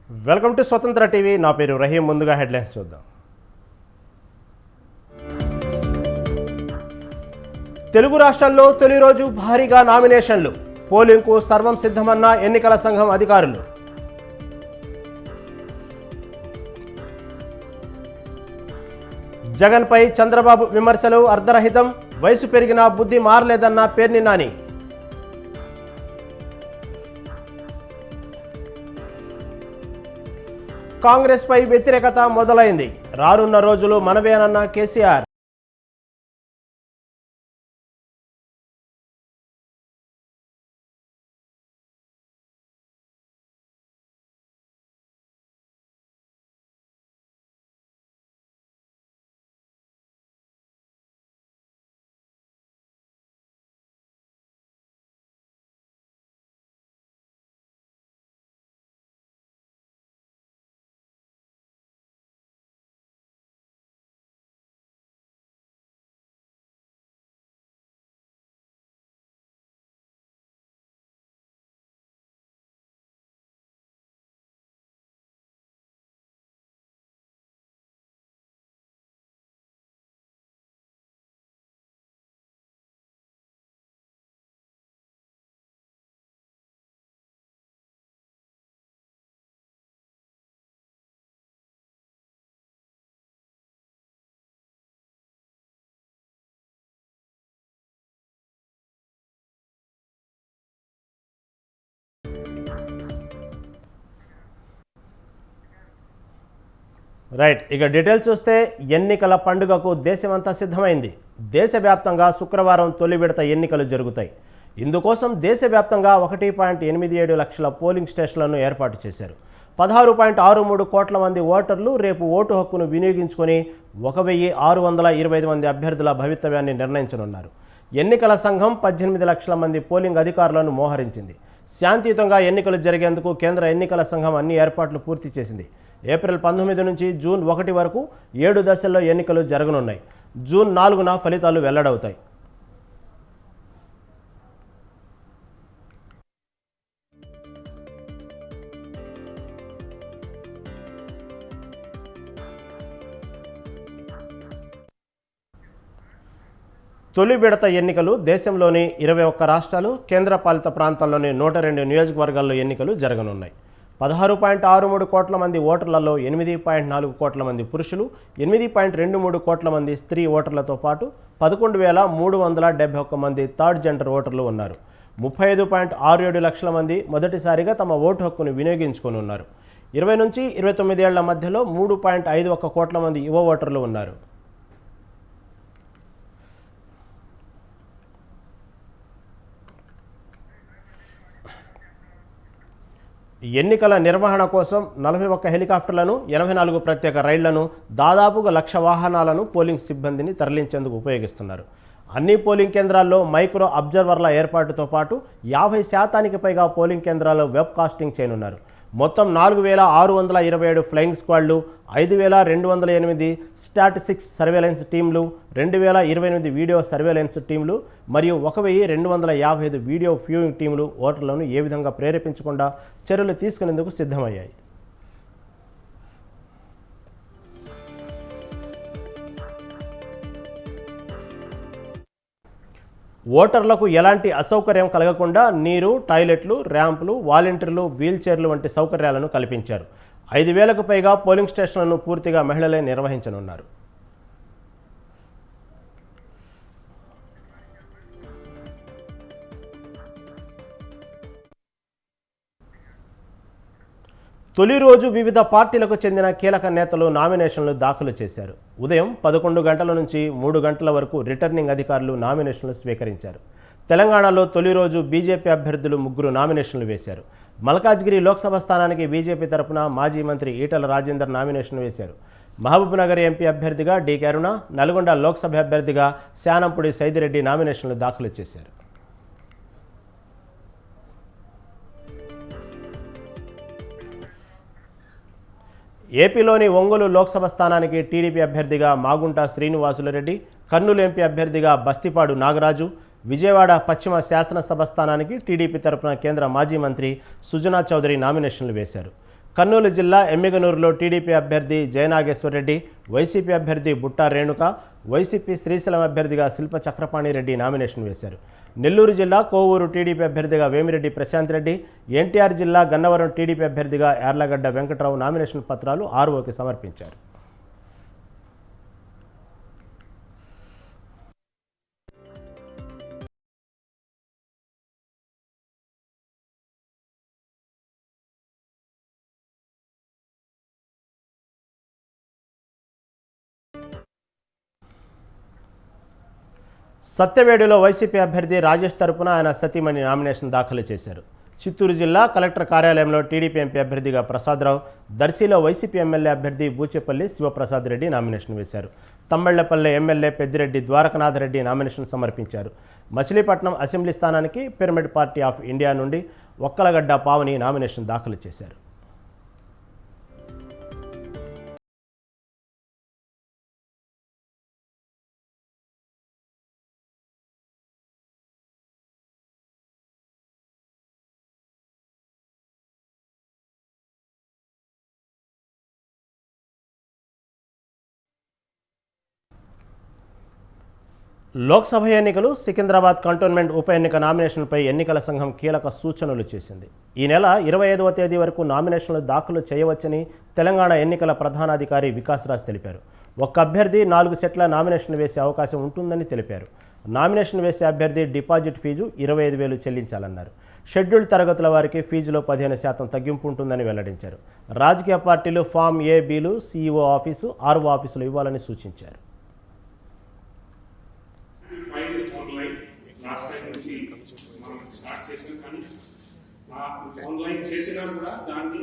Welcome to స్వతంత్ర TV. నా పేరు రహీం. ముందుగా హెడ్లైన్స్ చూద్దాం. తెలుగు రాష్ట్రాల్లో తొలి రోజు భారీగా నామినేషన్లు. పోలింగ్కు సర్వం సిద్ధమన్న ఎన్నికల సంఘం అధికారులు. జగన్పై చంద్రబాబు విమర్శలు అర్ధరహితం. వయసు పెరిగినా బుద్ధి మారలేదన్న పేర్ని నాని. కాంగ్రెస్ పై వ్యతిరేకత మొదలైంది. రానున్న రోజులు మనవేనన్న కేసీఆర్. రైట్, ఇక డీటెయిల్స్ చూస్తే ఎన్నికల పండుగకు దేశమంతా సిద్ధమైంది. దేశవ్యాప్తంగా శుక్రవారం తొలి విడత ఎన్నికలు జరుగుతాయి. ఇందుకోసం దేశవ్యాప్తంగా 1.87 లక్షల పోలింగ్ స్టేషన్లను ఏర్పాటు చేశారు. 16.63 కోట్ల మంది ఓటర్లు రేపు ఓటు హక్కును వినియోగించుకొని 1625 మంది అభ్యర్థుల భవితవ్యాన్ని నిర్ణయించనున్నారు. ఎన్నికల సంఘం 18 లక్షల మంది పోలింగ్ అధికారులను మోహరించింది. శాంతియుతంగా ఎన్నికలు జరిగేందుకు కేంద్ర ఎన్నికల సంఘం అన్ని ఏర్పాట్లు పూర్తి చేసింది. ఏప్రిల్ 19 నుంచి జూన్ 1 వరకు 7 దశల్లో ఎన్నికలు జరగనున్నాయి. జూన్ 4న ఫలితాలు వెల్లడవుతాయి. తొలి విడత ఎన్నికలు దేశంలోని 21 రాష్ట్రాలు, కేంద్రపాలిత ప్రాంతాల్లోని 102 నియోజకవర్గాల్లో ఎన్నికలు జరగనున్నాయి. 16.63 కోట్ల మంది ఓటర్లలో 8.4 కోట్ల మంది పురుషులు, 8.23 కోట్ల మంది స్త్రీ ఓటర్లతో పాటు 11,371 మంది థర్డ్ జెండర్ ఓటర్లు ఉన్నారు. 35.67 లక్షల మంది మొదటిసారిగా తమ ఓటు హక్కును వినియోగించుకొని ఉన్నారు. 20 నుంచి 29 ఏళ్ల మధ్యలో 3.51 కోట్ల మంది యువ ఓటర్లు ఉన్నారు. ఎన్నికల నిర్వహణ కోసం 41 హెలికాప్టర్లను, 84 ప్రత్యేక రైళ్లను, దాదాపుగా 1,00,000 వాహనాలను పోలింగ్ సిబ్బందిని తరలించేందుకు ఉపయోగిస్తున్నారు. అన్ని పోలింగ్ కేంద్రాల్లో మైక్రో అబ్జర్వర్ల ఏర్పాటుతో పాటు 50% పైగా పోలింగ్ కేంద్రాల్లో వెబ్ కాస్టింగ్ చేయనున్నారు. మొత్తం 4,627 ఫ్లయింగ్ స్క్వాడ్లు, 5,208 స్టాటిస్టిక్స్ సర్వేలెన్స్ టీంలు, 2,028 వీడియో సర్వేలెన్స్ టీంలు మరియు 1,255 వీడియో వ్యూయింగ్ టీంలు ఓటర్లను ఏ విధంగా ప్రేరేపించకుండా చర్యలు తీసుకునేందుకు సిద్ధమయ్యాయి. ఓటర్లకు ఎలాంటి అసౌకర్యం కలగకుండా నీరు, టాయిలెట్లు, ర్యాంపులు, వాలంటీర్లు, వీల్ చైర్లు వంటి సౌకర్యాలను కల్పించారు. 5,000కు పైగా పోలింగ్ స్టేషన్లను పూర్తిగా మహిళలే నిర్వహించనున్నారు. తొలి రోజు వివిధ పార్టీలకు చెందిన కీలక నేతలు నామినేషన్లు దాఖలు చేశారు. ఉదయం 11 గంటల నుంచి 3 గంటల వరకు రిటర్నింగ్ అధికారులు నామినేషన్లు స్వీకరించారు. తెలంగాణలో తొలి రోజు బీజేపీ అభ్యర్థులు 3 నామినేషన్లు వేశారు. మల్కాజ్గిరి లోక్సభ స్థానానికి బీజేపీ తరపున మాజీ మంత్రి ఈటల రాజేందర్ నామినేషన్ వేశారు. మహబూబ్నగర్ ఎంపీ అభ్యర్థిగా డి కరుణ, నల్గొండ లోక్సభ అభ్యర్థిగా శానంపూడి సైదిరెడ్డి నామినేషన్లు దాఖలు చేశారు. ఏపీలోని ఒంగోలు లోక్సభ స్థానానికి టీడీపీ అభ్యర్థిగా మాగుంట శ్రీనివాసులరెడ్డి, కర్నూలు ఎంపీ అభ్యర్థిగా బస్తిపాడు నాగరాజు, విజయవాడ పశ్చిమ శాసనసభ స్థానానికి టీడీపీ తరపున కేంద్ర మాజీ మంత్రి సుజనా చౌదరి నామినేషన్లు వేశారు. కర్నూలు జిల్లా ఎమ్మిగనూరులో టీడీపీ అభ్యర్థి జయనాగేశ్వరరెడ్డి, వైసీపీ అభ్యర్థి బుట్టా రేణుక, వైసీపీ శ్రీశైలం అభ్యర్థిగా శిల్ప చక్రపాణిరెడ్డి నామినేషన్ వేశారు. నెల్లూరు జిల్లా కోవూరు టీడీపీ అభ్యర్థిగా వేమిరెడ్డి ప్రశాంత్ రెడ్డి, ఎన్టీఆర్ జిల్లా గన్నవరం టీడీపీ అభ్యర్థిగా యార్లగడ్డ వెంకట్రావు నామినేషన్ పత్రాలు ఆర్ఓకి సమర్పించారు. సత్యవేడులో వైసీపీ అభ్యర్థి రాజేష్ తరపున ఆయన సతీమణి నామినేషన్ దాఖలు చేశారు. చిత్తూరు జిల్లా కలెక్టర్ కార్యాలయంలో టీడీపీ ఎంపీ అభ్యర్థిగా ప్రసాదరావు, దర్శిలో వైసీపీ ఎమ్మెల్యే అభ్యర్థి బూచేపల్లి శివప్రసాద్ రెడ్డి నామినేషన్ వేశారు. తమ్మళ్లపల్లె ఎమ్మెల్యే పెద్దిరెడ్డి ద్వారకనాథరెడ్డి నామినేషన్ సమర్పించారు. మచిలీపట్నం అసెంబ్లీ స్థానానికి పిరమిడ్ పార్టీ ఆఫ్ ఇండియా నుండి ఒక్కలగడ్డ పావని నామినేషన్ దాఖలు చేశారు. లోక్సభ ఎన్నికలు సికింద్రాబాద్ కంటోన్మెంట్ ఉప ఎన్నిక నామినేషన్పై ఎన్నికల సంఘం కీలక సూచనలు చేసింది. ఈ నెల 25వ తేదీ వరకు నామినేషన్లు దాఖలు చేయవచ్చని తెలంగాణ ఎన్నికల ప్రధానాధికారి వికాస్ రాజ్ తెలిపారు. ఒక్క అభ్యర్థి 4 సెట్ల నామినేషన్ వేసే అవకాశం ఉంటుందని తెలిపారు. నామినేషన్ వేసే అభ్యర్థి డిపాజిట్ ఫీజు 25,000 చెల్లించాలన్నారు. షెడ్యూల్డ్ తరగతుల వారికి ఫీజులో 15% తగ్గింపు ఉంటుందని వెల్లడించారు. రాజకీయ పార్టీలు ఫామ్ ఏ, బీలు సీఈఓ ఆఫీసు, ఆర్ఓ ఆఫీసులు ఇవ్వాలని సూచించారు. లాస్ట్ టైం నుంచి మనం స్టార్ట్ చేసాం, కానీ ఆన్లైన్ చేసినా కూడా దాన్ని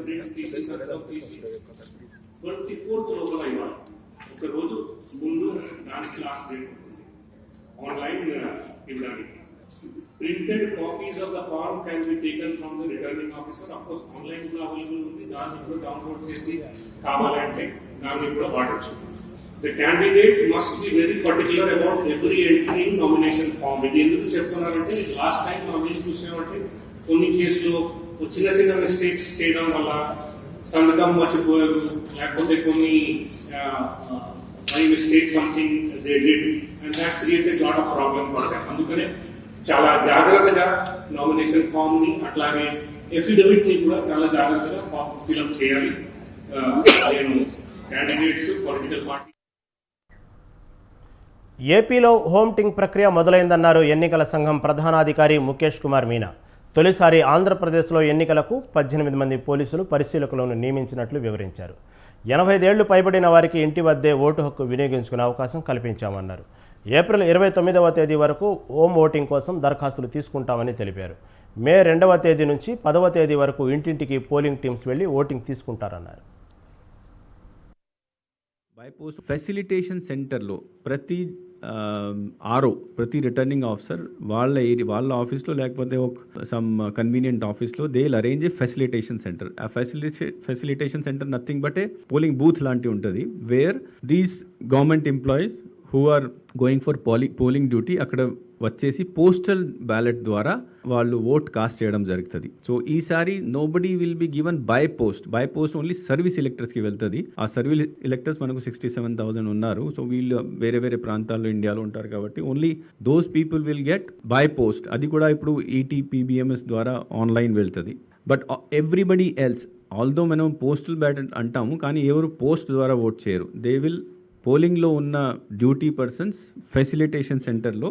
ప్రింట్ తీసి 24th లోపల ఇవ్వాలి. ఒక రోజు ముందు దానికి లాస్ట్ డేట్ ఉంటుంది ఆన్లైన్ ఇవ్వడానికి. Printed copies of the form can be taken from the returning officer. Of course online కూడా అవైలబుల్ ఉంది, దాన్ని కూడా డౌన్లోడ్ చేసి కావాలంటే దాన్ని కూడా వాడచ్చు. The candidate must be very particular about every entry in nomination form. ఇది ఎందుకు చెప్తున్నారంటే లాస్ట్ టైం మనం ఏం చూసామంటే కొన్ని కేసులో చిన్న చిన్న మిస్టేక్స్ చేయడం వల్ల సంతకం మర్చిపోయారు, లేకపోతే కొన్ని by mistake something they did and that created lot of problem for them. అందుకనే చాలా జాగ్రత్తగా నామినేషన్ ఫామ్ ని అట్లాగే ఎఫిడవిట్ ని కూడా చాలా జాగ్రత్తగా ఫిల్అప్ చేయాలి. నేను క్యాండిడేట్స్, పొలిటికల్ పార్టీ. ఏపీలో హోమ్టింగ్ ప్రక్రియ మొదలైందన్నారు ఎన్నికల సంఘం ప్రధానాధికారి ముఖేష్ కుమార్ మీనా. తొలిసారి ఆంధ్రప్రదేశ్లో ఎన్నికలకు 18 మంది పోలీసులు పరిశీలకులను నియమించినట్లు వివరించారు. 85 ఏళ్లు పైబడిన వారికి ఇంటి వద్దే ఓటు హక్కు వినియోగించుకునే అవకాశం కల్పించామన్నారు. ఏప్రిల్ 29వ తేదీ వరకు హోమ్ ఓటింగ్ కోసం దరఖాస్తులు తీసుకుంటామని తెలిపారు. మే 2వ తేదీ నుంచి 10వ తేదీ వరకు ఇంటింటికి పోలింగ్ టీమ్స్ వెళ్లి ఓటింగ్ తీసుకుంటారన్నారు. బై పోస్ట్ ఫెసిలిటేషన్ సెంటర్లో ప్రతి ప్రతి రిటర్నింగ్ ఆఫీసర్ వాళ్ళ ఆఫీస్లో లేకపోతే ఒక సమ్ కన్వీనియంట్ ఆఫీస్లో they will arrange a facilitation centre. ఆ facilitation centre nothing but a polling booth లాంటివి ఉంటుంది, where these government employees who are going for polling duty అక్కడ వచ్చేసి పోస్టల్ బ్యాలెట్ ద్వారా వాళ్ళు ఓట్ కాస్ట్ చేయడం జరుగుతుంది. సో ఈసారి nobody will be given by post only service ఎలక్టర్స్కి వెళ్తుంది. ఆ సర్వీస్ ఎలక్టర్స్ మనకు 67,000 ఉన్నారు. సో వీళ్ళు వేరే వేరే ప్రాంతాల్లో ఇండియాలో ఉంటారు కాబట్టి only those people will get by post. అది కూడా ఇప్పుడు ఈటీపీబీఎంఎస్ ద్వారా ఆన్లైన్ వెళ్తుంది. బట్ ఎవ్రీబడి ఎల్స్, ఆల్దో మనం పోస్టల్ బ్యాలెట్ అంటాము కానీ ఎవరు పోస్ట్ ద్వారా ఓట్ చేయరు. దే విల్ పోలింగ్లో ఉన్న డ్యూటీ పర్సన్స్ ఫెసిలిటేషన్ సెంటర్లో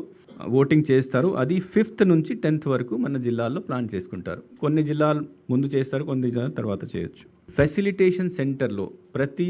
ఓటింగ్ చేస్తారు. అది 5th నుంచి 10th వరకు మన జిల్లాల్లో ప్లాన్ చేసుకుంటారు. కొన్ని జిల్లాలు ముందు చేస్తారు, కొన్ని జిల్లాల తర్వాత చేయొచ్చు. ఫెసిలిటేషన్ సెంటర్లో ప్రతి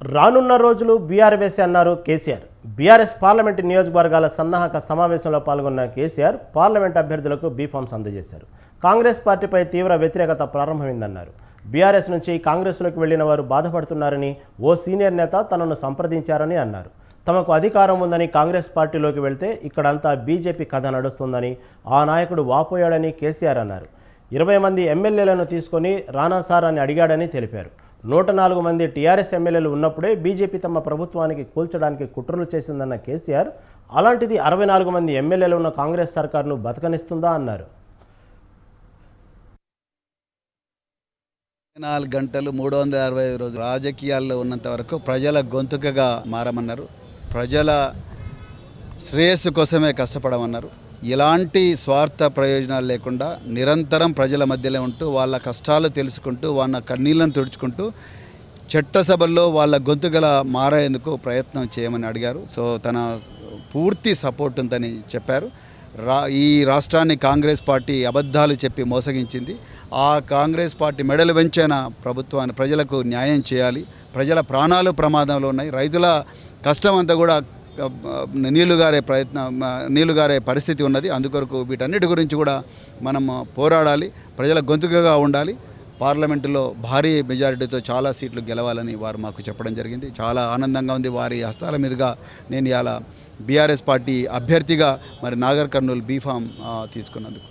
రానున్న రోజులు బీఆర్ఎస్ అన్నారు కేసీఆర్. బీఆర్ఎస్ పార్లమెంటు నియోజకవర్గాల సన్నాహక సమావేశంలో పాల్గొన్న కేసీఆర్ పార్లమెంట్ అభ్యర్థులకు బీఫామ్స్ అందజేశారు. కాంగ్రెస్ పార్టీపై తీవ్ర వ్యతిరేకత ప్రారంభమైందన్నారు. బీఆర్ఎస్ నుంచి కాంగ్రెస్లోకి వెళ్లిన వారు బాధపడుతున్నారని, ఓ సీనియర్ నేత తనను సంప్రదించారని అన్నారు. తమకు అధికారం ఉందని కాంగ్రెస్ పార్టీలోకి వెళ్తే ఇక్కడంతా బీజేపీ కథ నడుస్తుందని ఆ నాయకుడు వాపోయాడని కేసీఆర్ అన్నారు. 20 మంది ఎమ్మెల్యేలను తీసుకొని రానా సార్ అని అడిగాడని తెలిపారు. 104 మంది టీఆర్ఎస్ ఎమ్మెల్యేలు ఉన్నప్పుడే బీజేపీ తమ ప్రభుత్వానికి కూల్చడానికి కుట్రలు చేసిందన్న కేసీఆర్, అలాంటిది 64 మంది ఎమ్మెల్యేలు ఉన్న కాంగ్రెస్ సర్కారును బతకనిస్తుందా అన్నారు. 4 గంటలు 365 రోజులు రాజకీయాల్లో ఉన్నంత వరకు ప్రజల గొంతుకగా మారమన్నారు. ప్రజల శ్రేయస్సు కోసమే కష్టపడమన్నారు. ఎలాంటి స్వార్థ ప్రయోజనాలు లేకుండా నిరంతరం ప్రజల మధ్యలో ఉంటూ వాళ్ళ కష్టాలు తెలుసుకుంటూ వాళ్ళ కన్నీళ్లను తుడుచుకుంటూ చట్టసభల్లో వాళ్ళ గొంతుగల మారేందుకు ప్రయత్నం చేయమని అడిగారు. సో తన పూర్తి సపోర్ట్ ఉందని చెప్పారు. ఈ రాష్ట్రాన్ని కాంగ్రెస్ పార్టీ అబద్ధాలు చెప్పి మోసగించింది. ఆ కాంగ్రెస్ పార్టీ మెడలు వెంచిన ప్రభుత్వాన్ని ప్రజలకు న్యాయం చేయాలి. ప్రజల ప్రాణాలు ప్రమాదంలో ఉన్నాయి. రైతుల కష్టం అంతా కూడా నీళ్లుగారే పరిస్థితి ఉన్నది. అందుకొరకు వీటన్నిటి గురించి కూడా మనం పోరాడాలి. ప్రజల గొంతుకగా ఉండాలి. పార్లమెంటులో భారీ మెజారిటీతో చాలా సీట్లు గెలవాలని వారు మాకు చెప్పడం జరిగింది. చాలా ఆనందంగా ఉంది. వారి హస్తాల మీదుగా నేను ఇవాళ బీఆర్ఎస్ పార్టీ అభ్యర్థిగా మరి నాగర్ కర్నూలు బీఫామ్ తీసుకున్నందుకు.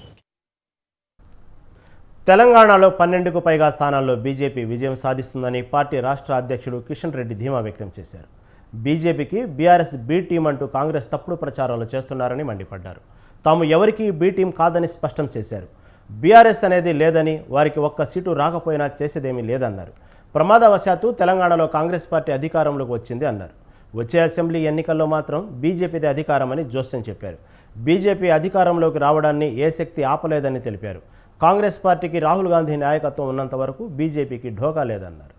తెలంగాణలో 12కు పైగా స్థానాల్లో బీజేపీ విజయం సాధిస్తుందని పార్టీ రాష్ట్ర అధ్యక్షుడు కిషన్ రెడ్డి ధీమా వ్యక్తం చేశారు. బీజేపీకి బీఆర్ఎస్ బీ టీం అంటూ కాంగ్రెస్ తప్పుడు ప్రచారాలు చేస్తున్నారని మండిపడ్డారు. తాము ఎవరికీ బీ టీం కాదని స్పష్టం చేశారు. బీఆర్ఎస్ అనేది లేదని, వారికి ఒక్క సీటు రాకపోయినా చేసేదేమీ లేదన్నారు. ప్రమాదవశాత్తు తెలంగాణలో కాంగ్రెస్ పార్టీ అధికారంలోకి వచ్చింది అన్నారు. వచ్చే అసెంబ్లీ ఎన్నికల్లో మాత్రం బీజేపీదే అధికారమని జోస్యం చెప్పారు. బీజేపీ అధికారంలోకి రావడాన్ని ఏ శక్తి ఆపలేదని తెలిపారు. కాంగ్రెస్ పార్టీకి రాహుల్ గాంధీ నాయకత్వం ఉన్నంత వరకు బీజేపీకి ఢోకా లేదన్నారు.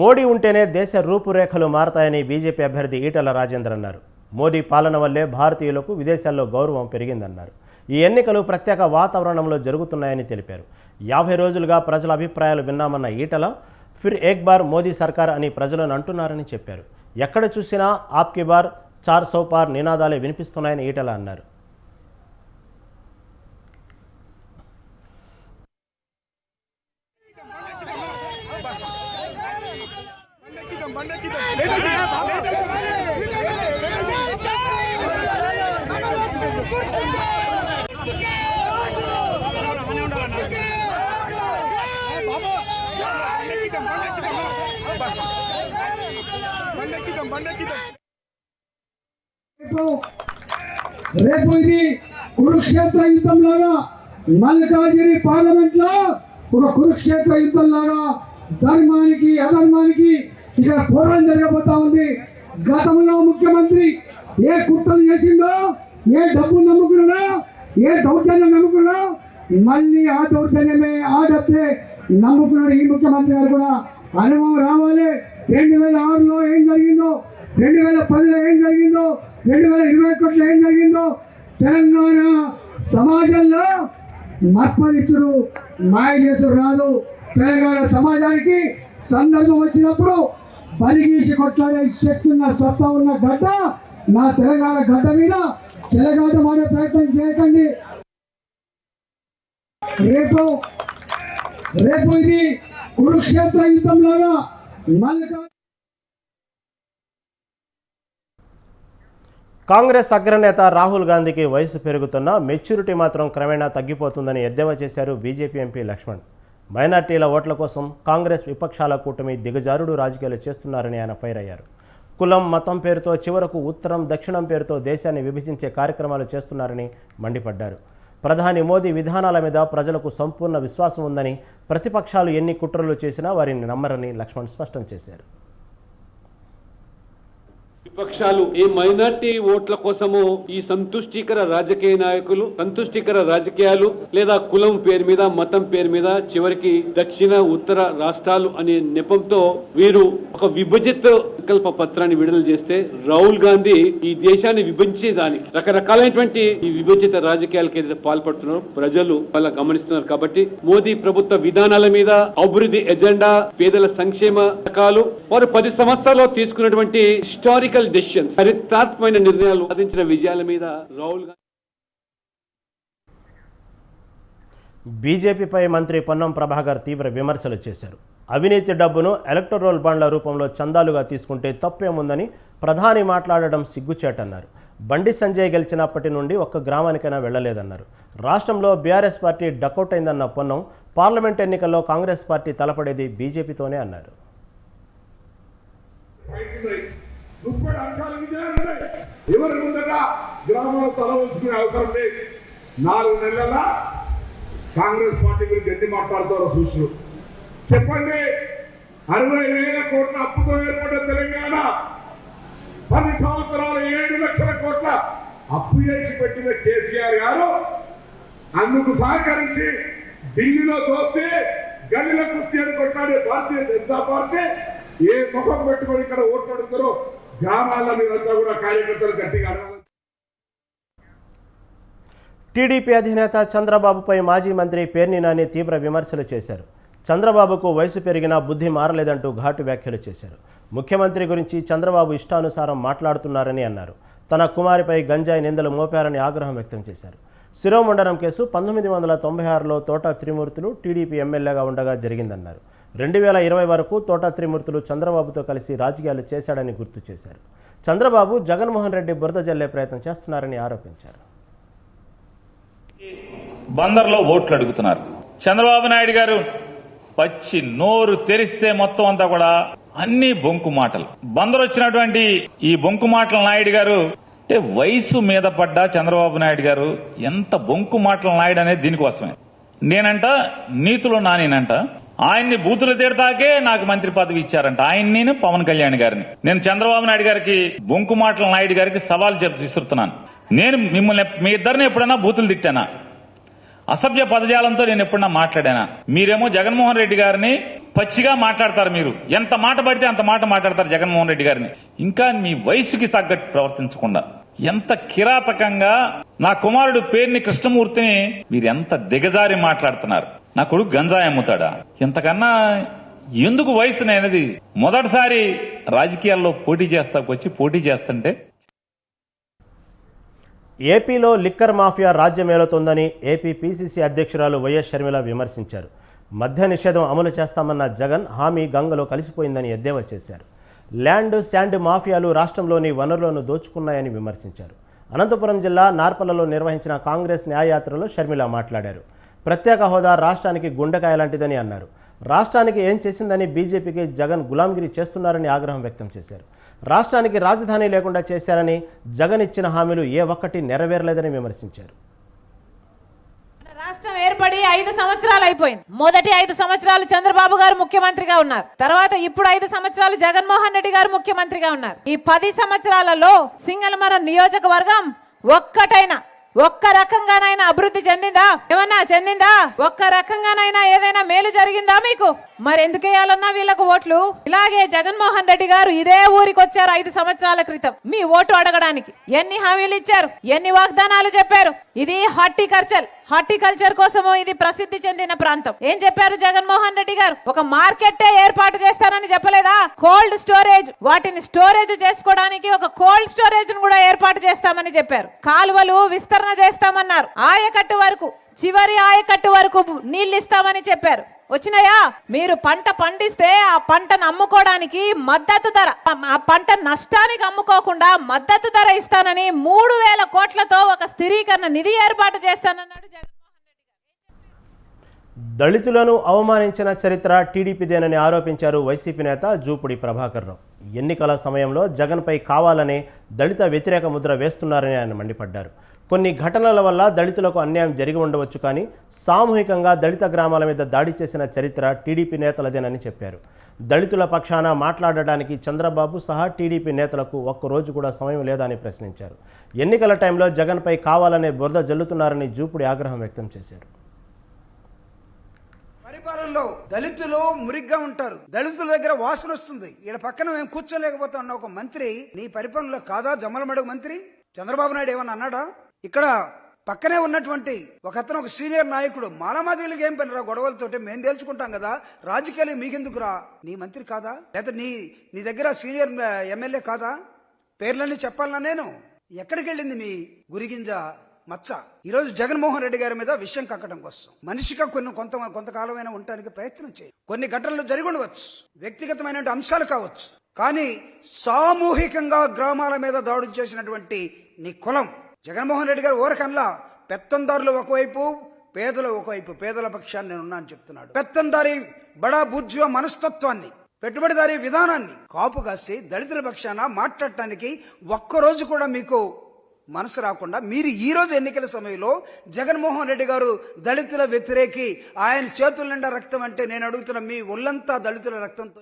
మోడీ ఉంటేనే దేశ రూపురేఖలు మారతాయని బీజేపీ అభ్యర్థి ఈటెల రాజేందర్ అన్నారు. మోడీ పాలన వల్లే భారతీయులకు విదేశాల్లో గౌరవం పెరిగిందన్నారు. ఈ ఎన్నికలు ప్రత్యేక వాతావరణంలో జరుగుతున్నాయని తెలిపారు. 50 రోజులుగా ప్రజల అభిప్రాయాలు విన్నామన్న ఈటెల ఫిర్ ఏక్ బార్ మోదీ సర్కార్ అని ప్రజలను అంటున్నారని చెప్పారు. ఎక్కడ చూసినా ఆప్కి బార్ 400 పార్ నినాదాలే వినిపిస్తున్నాయని ఈటెల అన్నారు. రేపు ఇది కురుక్షేత్ర యుద్ధం లాగా మల్కాజిరి పార్లమెంట్ లో ఒక కురుక్షేత్ర యుద్ధం లాగా ధర్మానికి అధర్మానికి ఇక్కడ పోరాటం జరగబోతా ఉంది. గతంలో ముఖ్యమంత్రి ఏ కుట్రలు చేసిందో, ఏ డబ్బు నమ్ముకున్నాడో, ఏ దౌర్జన్యం నమ్ముకున్నాడో, మళ్ళీ ఆ దౌర్జన్యమే ఆ డబ్బే నమ్ముకున్నాడు ఈ ముఖ్యమంత్రి గారు కూడా. అనుభవం రావాలి. 2006లో ఏం జరిగిందో, 2010లో ఏం జరిగిందో, 2021లో ఏం జరిగిందో తెలంగాణ సమాజంలో మర్పరిచుడు మాయ చేసుడు రాదు. తెలంగాణ సమాజానికి సందర్భం వచ్చినప్పుడు బలిగీసి కొట్లాడే శక్తి ఉన్న సత్తా ఉన్న గడ్డ నా తెలంగాణ గడ్డ మీద చెలగాటం ఆడే ప్రయత్నం చేయకండి. రేపు ఇది కురుక్షేత్ర యుద్ధం లాగా కాంగ్రెస్ అగ్రనేత రాహుల్ గాంధీకి వయసు పెరుగుతున్నా మెచ్యూరిటీ మాత్రం క్రమేణా తగ్గిపోతుందని ఎద్దేవా చేశారు బీజేపీ ఎంపీ లక్ష్మణ్. మైనార్టీల ఓట్ల కోసం కాంగ్రెస్ విపక్షాల కూటమి దిగజారుడు రాజకీయాలు చేస్తున్నారని ఆయన ఫైర్ అయ్యారు. కులం మతం పేరుతో చివరకు ఉత్తరం దక్షిణం పేరుతో దేశాన్ని విభజించే కార్యక్రమాలు చేస్తున్నారని మండిపడ్డారు. ప్రధాని మోదీ విధానాల మీద ప్రజలకు సంపూర్ణ విశ్వాసం ఉందని, ప్రతిపక్షాలు ఎన్ని కుట్రలు చేసినా వారిని నమ్మరని లక్ష్మణ్ స్పష్టం చేశారు. విపక్షాలు ఏ మైనార్టీ ఓట్ల కోసమో ఈ సంతుష్టికర రాజకీయ నాయకులు, సంతుష్టికర రాజకీయాలు లేదా కులం పేరు మీద, మతం పేరు మీద చివరికి దక్షిణ ఉత్తర రాష్ట్రాలు అనే నెపంతో వీరు ఒక విభజిత వికల్ప పత్రాన్ని విడుదల చేస్తే రాహుల్ గాంధీ ఈ దేశాన్ని విభజించేదానికి రకరకాలైనటువంటి ఈ విభజిత రాజకీయాలకు ఏదైతే పాల్పడుతున్నారో ప్రజలు వాళ్ళ గమనిస్తున్నారు. కాబట్టి మోదీ ప్రభుత్వ విధానాల మీద, అభివృద్ధి ఎజెండా, పేదల సంక్షేమ పథకాలు, వారు 10 సంవత్సరాల్లో తీసుకున్నటువంటి హిస్టారికల్ డెసిషన్స్, చరిత్రాత్మకమైన నిర్ణయాలు సాధించిన విజయాల మీద రాహుల్ గాంధీ. బీజేపీపై మంత్రి పొన్నం ప్రభాకర్ తీవ్ర విమర్శలు చేశారు. అవినీతి డబ్బును ఎలక్టోరల్ బాండ్ల రూపంలో చందాలుగా తీసుకుంటే తప్పేముందని ప్రధాని మాట్లాడడం సిగ్గుచేటన్నారు. బండి సంజయ్ గెలిచినప్పటి నుండి ఒక్క గ్రామానికైనా వెళ్లలేదన్నారు. రాష్ట్రంలో బీఆర్ఎస్ పార్టీ డకౌట్ అయిందన్న పొన్నం పార్లమెంట్ ఎన్నికల్లో కాంగ్రెస్ పార్టీ తలపడేది బీజేపీతోనే అన్నారు. ఎవరు గ్రామంలో తల ఉంచుకునే అవసరం లేదు. 4 నెలల కాంగ్రెస్ పార్టీ గురించి ఎన్ని మాట్లాడుతారో చూసు చెప్పండి. 60,000 కోట్ల అప్పుతో ఏర్పడ్డ తెలంగాణ 10 సంవత్సరాలు 7 లక్షల కోట్ల అప్పు చేసి పెట్టిన కేసీఆర్ గారు అందుకు సహకరించి ఢిల్లీలో దోస్తే గల్లీలో కుస్తీని కొట్టాడే భారతీయ జనతా పార్టీ ఏ ముఖం పెట్టుకొని ఇక్కడ ఓట్లు అడుగుతారో గ్రామాల్లో మీరంతా కూడా కార్యకర్తలు గట్టిగా అడగాలి. టీడీపీ అధినేత చంద్రబాబుపై మాజీ మంత్రి పేర్ని నాని తీవ్ర విమర్శలు చేశారు. చంద్రబాబుకు వయసు పెరిగినా బుద్ధి మారలేదంటూ ఘాటు వ్యాఖ్యలు చేశారు. ముఖ్యమంత్రి గురించి చంద్రబాబు ఇష్టానుసారం మాట్లాడుతున్నారని అన్నారు. తన కుమారిపై గంజాయి నిందలు మోపారని ఆగ్రహం వ్యక్తం చేశారు. శిరోమండనం కేసు 1996లో తోట త్రిమూర్తులు టీడీపీ ఎమ్మెల్యేగా ఉండగా జరిగిందన్నారు. 2020 వరకు తోట త్రిమూర్తులు చంద్రబాబుతో కలిసి రాజకీయాలు చేశాడని గుర్తు చేశారు. చంద్రబాబు జగన్మోహన్ రెడ్డి బురద జల్లే ప్రయత్నం చేస్తున్నారని ఆరోపించారు. బందర్లో ఓట్లు అడుగుతున్నారు. చంద్రబాబు నాయుడు గారు పచ్చి నోరు తెరిస్తే మొత్తం అంతా కూడా అన్ని బొంకు మాటలు. బందరు వచ్చినటువంటి ఈ బొంకు మాటల నాయుడు గారు అంటే వయసు మీద పడ్డ చంద్రబాబు నాయుడు గారు ఎంత బొంకు మాటల నాయుడు అనేది దీనికోసమే. నేనంట నీతులు నానేనంట ఆయన్ని బూతులు తిడతాకే నాకు మంత్రి పదవి ఇచ్చారంట. ఆయన పవన్ కళ్యాణ్ గారిని నేను చంద్రబాబు నాయుడు గారికి బొంకు మాటల నాయుడు గారికి సవాల్ విసురుతున్నాను. నేను మిమ్మల్ని మీ ఇద్దరిని ఎప్పుడైనా బూతులు తిట్టానా? అసభ్య పదజాలంతో నేను ఎప్పుడన్నా మాట్లాడానా? మీరేమో జగన్మోహన్ రెడ్డి గారిని పచ్చిగా మాట్లాడతారు. మీరు ఎంత మాట పడితే అంత మాట మాట్లాడతారు జగన్మోహన్ రెడ్డి గారిని. ఇంకా మీ వయసుకి తగ్గట్టు ప్రవర్తించకుండా ఎంత కిరాతకంగా నా కుమారుడు పేర్ని కృష్ణమూర్తిని మీరు ఎంత దిగజారి మాట్లాడుతున్నారు. నా కొడుకు గంజాయి అమ్ముతాడా? ఇంతకన్నా ఎందుకు వయసు అనేది మొదటిసారి రాజకీయాల్లో పోటీ చేస్తుంటే ఏపీలో లిక్కర్ మాఫియా రాజ్యమేలుతోందని ఏపీ పీసీసీ అధ్యక్షురాలు వైఎస్ షర్మిల విమర్శించారు. మద్య నిషేధం అమలు చేస్తామన్న జగన్ హామీ గంగలో కలిసిపోయిందని ఎద్దేవా చేశారు. ల్యాండ్ శాండ్ మాఫియాలు రాష్ట్రంలోని వనరులను దోచుకున్నాయని విమర్శించారు. అనంతపురం జిల్లా నార్పలలో నిర్వహించిన కాంగ్రెస్ న్యాయయాత్రలో షర్మిల మాట్లాడారు. ప్రత్యేక హోదా రాష్ట్రానికి గుండెకాయ లాంటిదని అన్నారు. రాష్ట్రానికి ఏం చేసిందని బీజేపీకి జగన్ గులాంగిరి చేస్తున్నారని ఆగ్రహం వ్యక్తం చేశారు. రాష్ట్రానికి రాజధాని లేకుండా చేశారని, జగన్ ఇచ్చిన హామీలు ఏ ఒక్కటి నెరవేరలేదని విమర్శించారు. రాష్ట్రం ఏర్పడి 5 సంవత్సరాలు అయిపోయింది. మొదటి 5 సంవత్సరాలు చంద్రబాబు గారు ముఖ్యమంత్రిగా ఉన్నారు. తర్వాత ఇప్పుడు 5 సంవత్సరాలు జగన్మోహన్ రెడ్డి గారు ముఖ్యమంత్రిగా ఉన్నారు. ఈ 10 సంవత్సరాలలో సింగళమర నియోజకవర్గం ఒక్క రకంగానైనా అభివృద్ధి చెందిందా? ఏమన్నా చెందిందా? ఒక్క రకంగానైనా ఏదైనా మేలు జరిగిందా మీకు? మరి ఎందుకు వేయాలన్నా వీళ్ళకు ఓట్లు? ఇలాగే జగన్మోహన్ రెడ్డి గారు ఇదే ఊరికి వచ్చారు 5 సంవత్సరాల క్రితం మీ ఓటు అడగడానికి. ఎన్ని హామీలు ఇచ్చారు, ఎన్ని వాగ్దానాలు చెప్పారు. ఇది హార్టికల్చర్ కోసము ఇది ప్రసిద్ధి చెందిన ప్రాంతం. ఏం చెప్పారు జగన్మోహన్ రెడ్డి గారు? ఒక మార్కెట్ ఏర్పాటు చేస్తానని చెప్పలేదా? కోల్డ్ స్టోరేజ్, వాటిని స్టోరేజ్ చేసుకోవడానికి ఒక కోల్డ్ స్టోరేజ్ ను కూడా ఏర్పాటు చేస్తామని చెప్పారు. కాలువలు విస్తరణ చేస్తామన్నారు. ఆయకట్టు వరకు, చివరి ఆయకట్టు వరకు నీళ్లు ఇస్తామని చెప్పారు. వచ్చినాయా? మీరు పంట పండిస్తే ఆ పంటను అమ్ముకోవడానికి మద్దతు ధర, ఆ పంట నష్టానికి అమ్ముకోకుండా మద్దతు ధర ఇస్తానని 3,000 కోట్లతో ఒక స్థిరీకరణ నిధి ఏర్పాటు చేస్తానన్నాడు జగన్మోహన్ రెడ్డి గారు. దళితులను అవమానించిన చరిత్ర టీడీపీదేనని ఆరోపించారు వైసీపీ నేత జూపుడి ప్రభాకర్ రావు. ఎన్నికల సమయంలో జగన్పై కావాలనే దళిత వ్యతిరేక ముద్ర వేస్తున్నారని ఆయన మండిపడ్డారు. కొన్ని ఘటనల వల్ల దళితులకు అన్యాయం జరిగి ఉండవచ్చు, కానీ సామూహికంగా దళిత గ్రామాల మీద దాడి చేసిన చరిత్ర టీడీపీ నేతలదేనని చెప్పారు. దళితుల పక్షాన మాట్లాడడానికి చంద్రబాబు సహా టీడీపీ నేతలకు ఒక్కరోజు కూడా సమయం లేదని ప్రశ్నించారు. ఎన్నికల టైంలో జగన్పై కావాలనే బురద జల్లుతున్నారని జూపుడి ఆగ్రహం వ్యక్తం చేశారు. పరిపాలనలో దళితులు మురిగ్గా ఉంటారు. దళితుల దగ్గర వాసన వస్తుంది. ఈడ పక్కన మేము కూర్చోలేకపోతా ఒక మంత్రి నీ పరిపాలనలో కాదా? జమ్మలమడుగు మంత్రి చంద్రబాబు నాయుడు ఏమన్నా అన్నాడా? ఇక్కడ పక్కనే ఉన్నటువంటి ఒక సీనియర్ నాయకుడు మాలమాదిలకు ఏం పనిరా గొడవలతోటి మేము తేల్చుకుంటాం కదా, రాజకీయాలు మీకెందుకురా? నీ మంత్రి కాదా? లేదా నీ దగ్గర సీనియర్ ఎమ్మెల్యే కాదా? పేర్లన్నీ చెప్పాలన్నా నేను? ఎక్కడికి వెళ్ళింది మీ గురిగింజ మచ్చ? ఈరోజు జగన్మోహన్ రెడ్డి గారి మీద విషయం కక్కడం కోసం మనిషిగా కొంతకాలమైనా ఉండటానికి ప్రయత్నం చేయి. కొన్ని ఘటనలు జరిగి ఉండవచ్చు, వ్యక్తిగతమైన అంశాలు కావచ్చు, కానీ సామూహికంగా గ్రామాల మీద దాడులు చేసినటువంటి నీ కులం జగన్మోహన్ రెడ్డి గారు ఓరకల్లా పెత్తందారులు ఒకవైపు, పేదలు ఒకవైపు, పేదల పక్షాన్ని నేనున్నా అని చెప్తున్నాడు. పెత్తందారి బడా బుజ్జువ మనస్తత్వాన్ని, పెట్టుబడిదారీ విధానాన్ని కాపు కాసి దళితుల పక్షాన మాట్లాడటానికి ఒక్కరోజు కూడా మీకు మనసు రాకుండా మీరు ఈ రోజు ఎన్నికల సమయంలో జగన్మోహన్ రెడ్డి గారు దళితుల వ్యతిరేకి, ఆయన చేతుల నిండా రక్తం అంటే నేను అడుగుతున్న మీ ఒళ్ళంతా దళితుల రక్తంతో.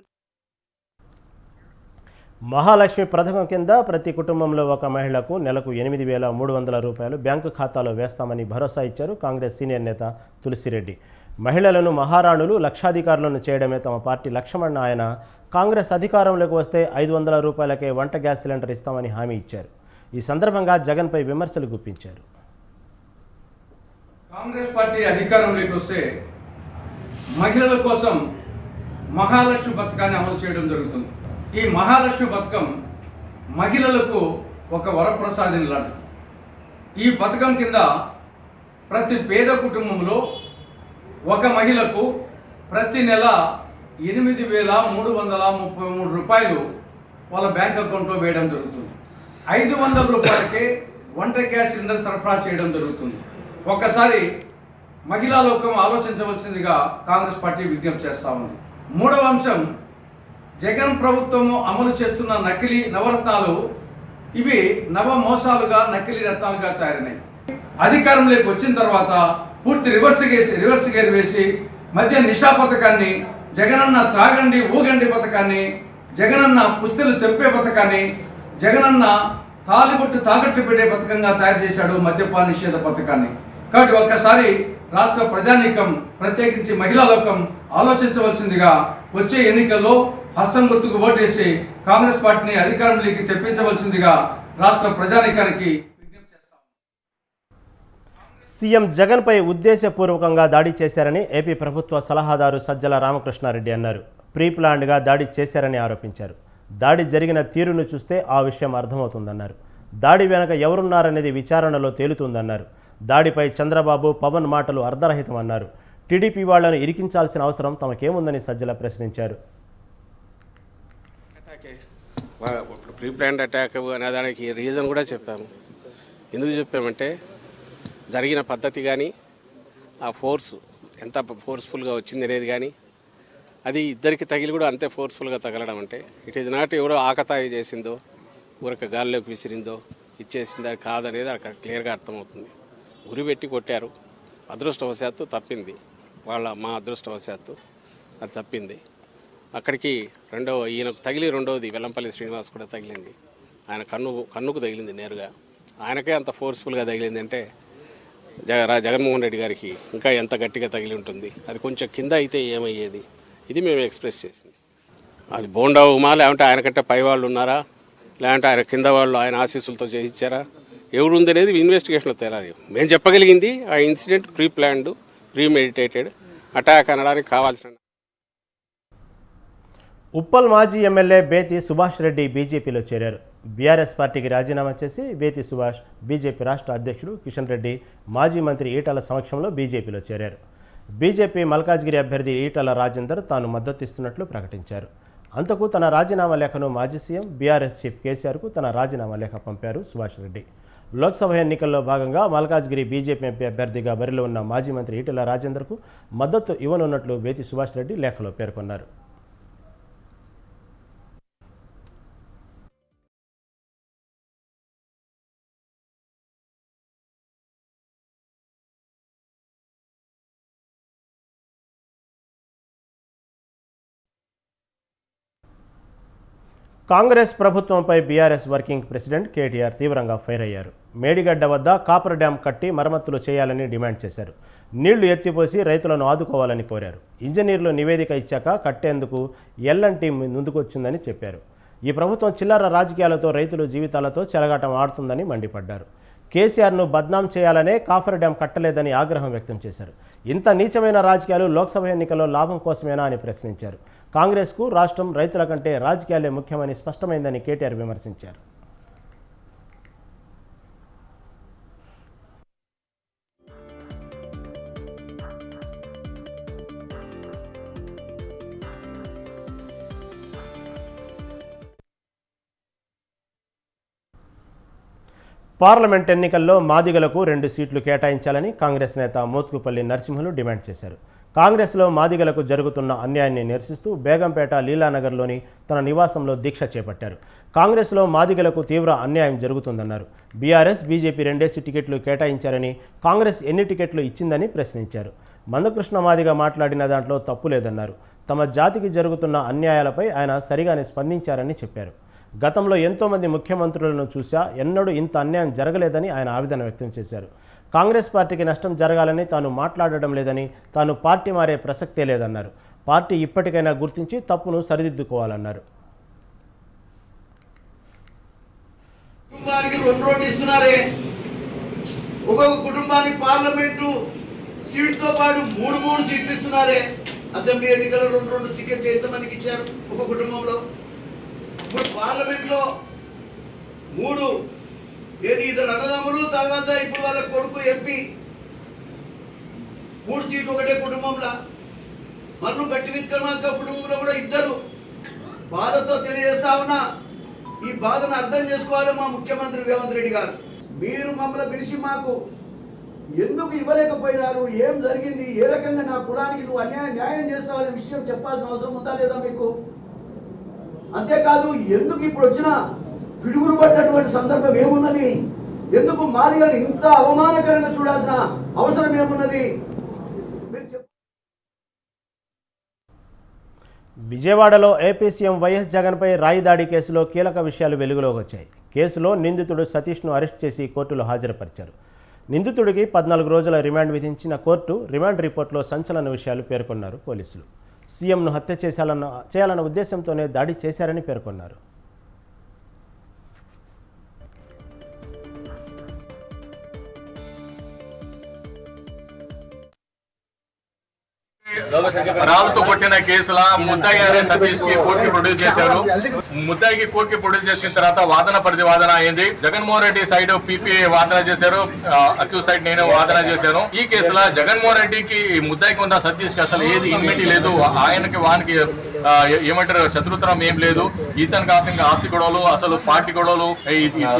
మహాలక్ష్మి పథకం కింద ప్రతి కుటుంబంలో ఒక మహిళకు నెలకు 8,300 రూపాయలు బ్యాంకు ఖాతాలో వేస్తామని భరోసా ఇచ్చారు కాంగ్రెస్ సీనియర్ నేత తులసిరెడ్డి. మహిళలను మహారాణులు, లక్షాధికారులను చేయడమే తమ పార్టీ లక్ష్యమన్న ఆయన కాంగ్రెస్ అధికారంలోకి వస్తే 500 రూపాయలకే వంట గ్యాస్ సిలిండర్ ఇస్తామని హామీ ఇచ్చారు. ఈ సందర్భంగా జగన్పై విమర్శలు గుప్పించారు. కాంగ్రెస్ పార్టీ అధికారంలోకి వస్తే మహిళల కోసం మహాలక్ష్మి పథకాన్ని అమలు చేయడం జరుగుతుంది. ఈ మహాలక్ష్మి పథకం మహిళలకు ఒక వరప్రసాదం లాంటిది. ఈ పథకం కింద ప్రతి పేద కుటుంబంలో ఒక మహిళకు ప్రతి నెల 8,333 రూపాయలు వాళ్ళ బ్యాంక్ అకౌంట్లో వేయడం జరుగుతుంది. 500 రూపాయలకే వంట గ్యాస్ సిలిండర్ సరఫరా చేయడం జరుగుతుంది. ఒక్కసారి మహిళా లోకం ఆలోచించవలసిందిగా కాంగ్రెస్ పార్టీ విజ్ఞప్తి చేస్తూ ఉంది. మూడవ అంశం, జగన్ ప్రభుత్వము అమలు చేస్తున్న నకిలీ నవరత్నాలు ఇవి నవ మోసాలుగా, నకిలీ రత్నాలుగా తయారైనాయి. అధికారంలోకి వచ్చిన తర్వాత పూర్తి రివర్స్ గేర్ వేసి మద్య నిషా పథకాన్ని, జగనన్న త్రాగండి ఊగండి పథకాన్ని, జగనన్న పుస్తలు తెంపే పథకాన్ని, జగనన్న తాలిబొట్టు తాకట్టు పెట్టే పథకంగా తయారు చేశాడు మద్యపాన నిషేధ పథకాన్ని. కాబట్టి ఒక్కసారి రాష్ట్ర ప్రజానీకం, ప్రత్యేకించి మహిళా లోకం ఆలోచించవలసిందిగా వచ్చే ఎన్నికల్లో హస్తం గుర్తుకు ఓటేసి కాంగ్రెస్ పార్టీని అధికారంలోకి తెప్పించవలసిందిగా రాష్ట్ర ప్రజానీకానికి విజ్ఞప్తి చేస్తాం. సీఎం జగన్పై ఉద్దేశపూర్వకంగా దాడి చేశారని ఏపీ ప్రభుత్వ సలహాదారు సజ్జల రామకృష్ణారెడ్డి అన్నారు. ప్రీ ప్లాన్డ్గా దాడి చేశారని ఆరోపించారు. దాడి జరిగిన తీరును చూస్తే ఆ విషయం అర్థమవుతుందన్నారు. దాడి వెనక ఎవరున్నారనేది విచారణలో తేలుతుందన్నారు. దాడిపై చంద్రబాబు, పవన్ మాటలు అర్ధరహితమన్నారు. టీడీపీ వాళ్లను ఇరికించాల్సిన అవసరం తమకేముందని సజ్జల ప్రశ్నించారు. ఇప్పుడు ప్రీ ప్లాన్డ్ అటాక్ అనే దానికి రీజన్ కూడా చెప్పాము. ఎందుకు చెప్పామంటే జరిగిన పద్ధతి కానీ, ఆ ఫోర్స్ ఎంత ఫోర్స్ఫుల్గా వచ్చింది అనేది కానీ, అది ఇద్దరికి తగిలి కూడా అంతే ఫోర్స్ఫుల్గా తగలడం అంటే ఇట్ ఈజ్ నాట్ ఎవరో ఆకతాయి చేసిందో, ఊరికి గాల్లోకి విసిరిందో, ఇచ్చేసిందో కాదనేది అక్కడ క్లియర్గా అర్థమవుతుంది. గురి పెట్టి కొట్టారు. అదృష్టవశాత్తు తప్పింది. మా అదృష్టవశాత్తు అది తప్పింది. అక్కడికి ఈయనకు తగిలి రెండవది వెల్లంపల్లి శ్రీనివాస్ కూడా తగిలింది. ఆయన కన్నుకు తగిలింది నేరుగా. ఆయనకే అంత ఫోర్స్ఫుల్గా తగిలింది అంటే జగన్మోహన్ రెడ్డి గారికి ఇంకా ఎంత గట్టిగా తగిలి ఉంటుంది. అది కొంచెం కింద అయితే ఏమయ్యేది, ఇది మేము ఎక్స్ప్రెస్ చేసింది. అది బోండా ఉమా, లేదంటే ఆయన కంటే పై వాళ్ళు ఉన్నారా, లేదంటే ఆయన కింద వాళ్ళు ఆయన ఆశీస్సులతో చేయించారా, ఎవరుంది అనేది ఇన్వెస్టిగేషన్లో తేలాలి. మేము చెప్పగలిగింది ఆ incident pre planned, pre meditated attack అనడానికి కావాల్సిన. ఉప్పల్ మాజీ ఎమ్మెల్యే బేతి సుభాష్ రెడ్డి బీజేపీలో చేరారు. బీఆర్ఎస్ పార్టీకి రాజీనామా చేసి బేతి సుభాష్ బీజేపీ రాష్ట్ర అధ్యక్షుడు కిషన్ రెడ్డి, మాజీ మంత్రి ఈటల సమక్షంలో బీజేపీలో చేరారు. బీజేపీ మల్కాజ్గిరి అభ్యర్థి ఈటల రాజేందర్ తాను మద్దతిస్తున్నట్లు ప్రకటించారు. అంతకు తన రాజీనామా లేఖను మాజీ సీఎం బీఆర్ఎస్ చీఫ్ కేసీఆర్కు తన రాజీనామా లేఖ పంపారు సుభాష్ రెడ్డి. లోక్సభ ఎన్నికల్లో భాగంగా మల్కాజ్గిరి బీజేపీ ఎంపీ అభ్యర్థిగా బరిలో ఉన్న మాజీ మంత్రి ఈటల రాజేందర్కు మద్దతు ఇవ్వనున్నట్లు బేతి సుభాష్ రెడ్డి లేఖలో పేర్కొన్నారు. కాంగ్రెస్ ప్రభుత్వంపై బీఆర్ఎస్ వర్కింగ్ ప్రెసిడెంట్ కేటీఆర్ తీవ్రంగా ఫైర్ అయ్యారు. మేడిగడ్డ వద్ద కాపర్ డ్యాం కట్టి మరమ్మతులు చేయాలని డిమాండ్ చేశారు. నీళ్లు ఎత్తిపోసి రైతులను ఆదుకోవాలని కోరారు. ఇంజనీర్లు నివేదిక ఇచ్చాక కట్టేందుకు ఎల్ఎన్టీ ముందుకొచ్చిందని చెప్పారు. ఈ ప్రభుత్వం చిల్లర రాజకీయాలతో రైతుల జీవితాలతో చెలగాటం ఆడుతుందని మండిపడ్డారు. కేసీఆర్ను బద్నాం చేయాలనే కాఫర్ డ్యాం కట్టలేదని ఆగ్రహం వ్యక్తం చేశారు. ఇంత నీచమైన రాజకీయాలు లోక్సభ ఎన్నికల్లో లాభం కోసమేనా అని ప్రశ్నించారు. కాంగ్రెస్కు రాష్ట్రం, రైతుల కంటే రాజకీయాలే ముఖ్యమని స్పష్టమైందని కేటీఆర్ విమర్శించారు. పార్లమెంట్ ఎన్నికల్లో మాదిగలకు 2 సీట్లు కేటాయించాలని కాంగ్రెస్ నేత మోత్కుపల్లి నరసింహులు డిమాండ్ చేశారు. కాంగ్రెస్లో మాదిగలకు జరుగుతున్న అన్యాయాన్ని నిరసిస్తూ బేగంపేట లీలానగర్లోని తన నివాసంలో దీక్ష చేపట్టారు. కాంగ్రెస్లో మాదిగలకు తీవ్ర అన్యాయం జరుగుతుందన్నారు. బీఆర్ఎస్, బీజేపీ రెండేసి టికెట్లు కేటాయించారని, కాంగ్రెస్ ఎన్ని టికెట్లు ఇచ్చిందని ప్రశ్నించారు. మందకృష్ణ మాదిగ మాట్లాడిన దాంట్లో తప్పు లేదన్నారు. తమ జాతికి జరుగుతున్న అన్యాయాలపై ఆయన సరిగానే స్పందించారని చెప్పారు. గతంలో ఎంతోమంది ముఖ్యమంత్రులను చూసా ఎన్నడూ ఇంత అన్యాయం జరగలేదని ఆయన ఆవేదన వ్యక్తం చేశారు. కాంగ్రెస్ పార్టీకి నష్టం జరగాలని తాను మాట్లాడడం లేదని, తాను పార్టీ మారే ప్రసక్తే లేదన్నారు. పార్టీ ఇప్పటికైనా గుర్తించి తప్పును సరిదిద్దుకోవాలన్నారు. కుటుంబానికి 2 రోడ్లు ఇస్తున్నారే, ఒక్కొక్క కుటుంబానికి పార్లమెంటు సీటుతో పాటు 3 సీట్లు ఇస్తున్నారే. అసెంబ్లీ ఎన్నికల్లో 2 టికెట్లు ఎంతమందికి ఇచ్చారు ఒక కుటుంబంలో? ఇప్పుడు పార్లమెంట్లో 3 ఏది ఇద్దరు అన్నదమ్ములు, తర్వాత ఇప్పుడు వాళ్ళ కొడుకు ఎంపీ, 3 సీట్లు ఒకటే కుటుంబంలో. మన్ను గట్టి విక్రమార్క కుటుంబంలో కూడా 2. బాధతో తెలియజేస్తా ఉన్నా, ఈ బాధను అర్థం చేసుకోవాలి మా ముఖ్యమంత్రి రేవంత్ రెడ్డి గారు. మీరు మమ్మల్ని పిలిచి మాకు ఎందుకు ఇవ్వలేకపోయినారు, ఏం జరిగింది, ఏ రకంగా నా కులానికి నువ్వు న్యాయం చేస్తావనే విషయం చెప్పాల్సిన అవసరం ఉందా లేదా మీకు? అంతేకాదు, ఎందుకు ఇప్పుడు వచ్చిన పిడుగులు పడ్డటువంటి సందర్భం ఏమున్నది? ఎందుకు మాదిగలను ఇంత అవమానకరంగా చూడాల్సిన అవసరం ఏమున్నది? విజయవాడలో ఏపీ సీఎం వైఎస్ జగన్పై రాయి దాడి కేసులో కీలక విషయాలు వెలుగులోకి వచ్చాయి. కేసులో నిందితుడు సతీష్ను అరెస్ట్ చేసి కోర్టులో హాజరుపరిచారు. నిందితుడికి 14 రోజుల రిమాండ్ విధించిన కోర్టు రిమాండ్ రిపోర్టులో సంచలన విషయాలు పేర్కొన్నారు పోలీసులు. సీఎంను హత్య చేయాలన్న ఉద్దేశంతోనే దాడి చేశారని పేర్కొన్నారు. రాళ్ళతో కొట్టిన కేసుల ముద్దాయి అనే సతీష్ కి కోర్టు కి ప్రొడ్యూస్ చేశారు. ముద్దాయికి కోర్టు కి ప్రొడ్యూస్ చేసిన తర్వాత వాదన ప్రతివాదన అయింది. జగన్మోహన్ రెడ్డి సైడ్ పీపీ వాదన చేశారు, అక్యూజ్ సైడ్ నేను వాదన చేశాను. ఈ కేసులో జగన్మోహన్ రెడ్డికి ముద్దాయికి ఉన్న సతీష్ కి అసలు ఏది ఇన్మిటీ లేదు, ఆయనకి వానికి ఏమంటారు శత్రుత్వం ఏం లేదు. ఇతనికి అతనికి ఆస్తి గొడవలు, అసలు పార్టీ గొడవలు,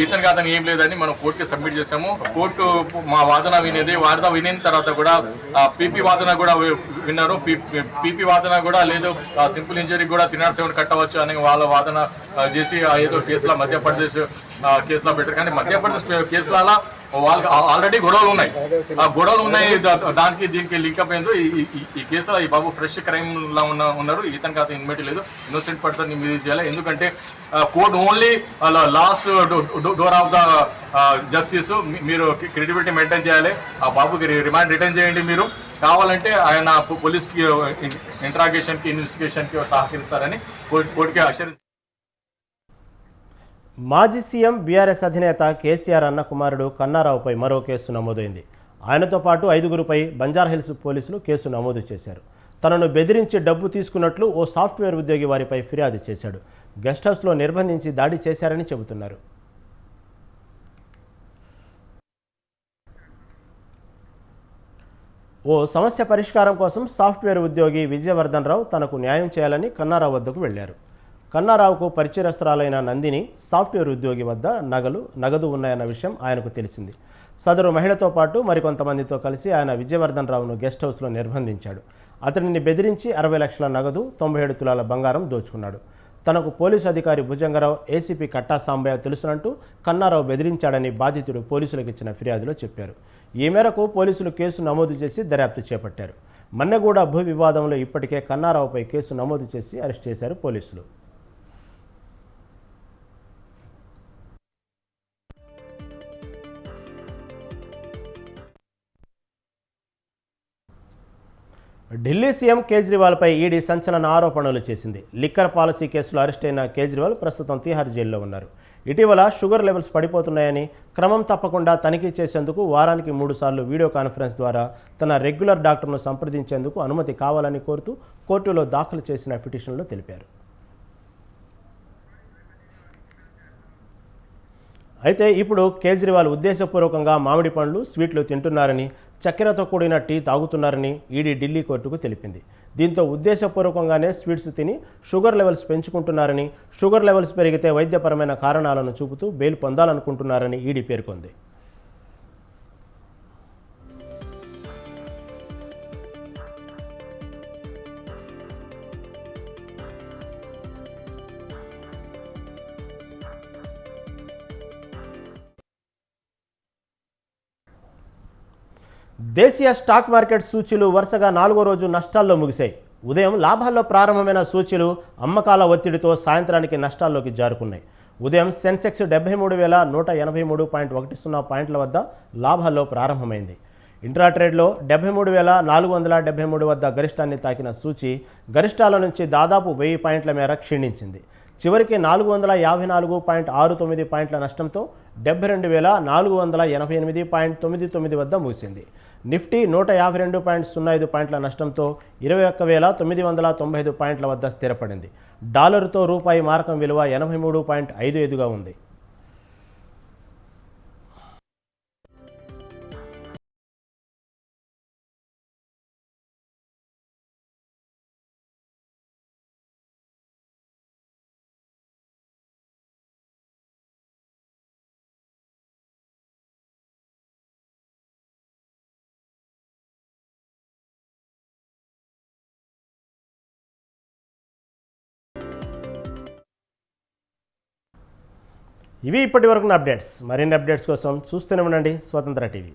ఇతనికి అతను ఏం లేదని మనం కోర్టుకి సబ్మిట్ చేశాము. కోర్టు మా వాదన వినేది. వాదన వినిన తర్వాత కూడా పీపీ వాదన కూడా విన్నారు. పీపీ వాదన కూడా లేదు, సింపుల్ ఇంజరీ కూడా 307 కట్టవచ్చు అని వాళ్ళ వాదన చేసి ఏదో కేసులో మధ్యప్రదేశ్ కేసులో పెట్టారు. కానీ మధ్యప్రదేశ్ కేసులలో వాళ్ళకి ఆల్రెడీ గొడవలు ఉన్నాయి. ఆ గొడవలు ఉన్నాయి, దానికి దీనికి లింకప్ అయిందో ఈ కేసులో ఈ బాబు ఫ్రెష్ క్రైమ్ లా ఉన్నారు. ఇతనికి అతను ఇన్మిటీ లేదు, ఇన్నోసెంట్ పర్సన్ మీరు చేయాలి. ఎందుకంటే court only last door of the justice. మీరు క్రెడిబిలిటీ మెయింటైన్ చేయాలి. ఆ బాబుకి రిమాండ్ రిటర్న్ చేయండి. మీరు కావాలంటే ఆయన పోలీస్కి ఇంట్రాగేషన్కి ఇన్వెస్టిగేషన్కి సహకరిస్తారని కోర్టుకి హెచ్చరిస్తారు. మాజీ సీఎం బీఆర్ఎస్ అధినేత కేసీఆర్ అన్న కుమారుడు కన్నారావుపై మరో కేసు నమోదైంది. ఆయనతో పాటు 5గురుపై బంజారాహిల్స్ పోలీసులు కేసు నమోదు చేశారు. తనను బెదిరించి డబ్బు తీసుకున్నట్లు ఓ సాఫ్ట్వేర్ ఉద్యోగి వారిపై ఫిర్యాదు చేశాడు. గెస్ట్ హౌస్లో నిర్బంధించి దాడి చేశారని చెబుతున్నారు. ఓ సమస్య పరిష్కారం కోసం సాఫ్ట్వేర్ ఉద్యోగి విజయవర్ధన్ రావు తనకు న్యాయం చేయాలని కన్నారావు వద్దకు వెళ్లారు. కన్నారావుకు పరిచయస్తురాలైన నందిని సాఫ్ట్వేర్ ఉద్యోగి వద్ద నగదు ఉన్నాయన్న విషయం ఆయనకు తెలిసింది. సదరు మహిళతో పాటు మరికొంతమందితో కలిసి ఆయన విజయవర్ధన్ రావును గెస్ట్ హౌస్లో నిర్బంధించాడు. అతడిని బెదిరించి 60 లక్షల నగదు, 97 తులాల బంగారం దోచుకున్నాడు. తనకు పోలీసు అధికారి భుజంగరావు, ఏసీపీ కట్టా సాంబయ్య తెలుసునంటూ కన్నారావు బెదిరించాడని బాధితుడు పోలీసులకు ఇచ్చిన ఫిర్యాదులో చెప్పారు. ఈ మేరకు పోలీసులు కేసు నమోదు చేసి దర్యాప్తు చేపట్టారు. మన్నెగూడ భూ వివాదంలో ఇప్పటికే కన్నారావుపై కేసు నమోదు చేసి అరెస్ట్ చేశారు పోలీసులు. ఢిల్లీ సీఎం కేజ్రీవాల్పై ఈడీ సంచలన ఆరోపణలు చేసింది. లిక్కర్ పాలసీ కేసులో అరెస్ట్ అయిన కేజ్రీవాల్ ప్రస్తుతం తిహార్ జైల్లో ఉన్నారు. ఇటీవల షుగర్ లెవెల్స్ పడిపోతున్నాయని క్రమం తప్పకుండా తనిఖీ చేసేందుకు వారానికి 3 సార్లు వీడియో కాన్ఫరెన్స్ ద్వారా తన రెగ్యులర్ డాక్టర్ను సంప్రదించేందుకు అనుమతి కావాలని కోరుతూ కోర్టులో దాఖలు చేసిన పిటిషన్లో తెలిపారు. అయితే ఇప్పుడు కేజ్రీవాల్ ఉద్దేశపూర్వకంగా మామిడి పండ్లు, స్వీట్లు తింటున్నారని, చక్కెరతో కూడిన టీ తాగుతున్నారని ఈడీ ఢిల్లీ కోర్టుకు తెలిపింది. దీంతో ఉద్దేశపూర్వకంగానే స్వీట్స్ తిని షుగర్ లెవెల్స్ పెంచుకుంటున్నారని, షుగర్ లెవెల్స్ పెరిగితే వైద్యపరమైన కారణాలను చూపుతూ బెయిల్ పొందాలనుకుంటున్నారని ఈడీ పేర్కొంది. దేశీయ స్టాక్ మార్కెట్ సూచీలు వరుసగా 4వ రోజు నష్టాల్లో ముగిశాయి. ఉదయం లాభాల్లో ప్రారంభమైన సూచీలు అమ్మకాల ఒత్తిడితో సాయంత్రానికి నష్టాల్లోకి జారుకున్నాయి. ఉదయం సెన్సెక్స్ 73,183.10 పాయింట్ల వద్ద లాభాల్లో ప్రారంభమైంది. ఇంట్రాట్రేడ్లో 73,473 వద్ద గరిష్టాన్ని తాకిన సూచీ గరిష్టాల నుంచి దాదాపు 1000 పాయింట్ల మేర క్షీణించింది. చివరికి 454.69 పాయింట్ల నష్టంతో 72,488.99 వద్ద ముగిసింది. నిఫ్టీ 152.05 పాయింట్ల నష్టంతో 21,995 పాయింట్ల వద్ద స్థిరపడింది. డాలరుతో రూపాయి మారకం విలువ 83.55గా ఉంది. ఇవి ఇప్పటి వరకున్న అప్డేట్స్. మరిన్ని అప్డేట్స్ కోసం చూస్తూనే ఉండండి స్వతంత్ర టీవీ.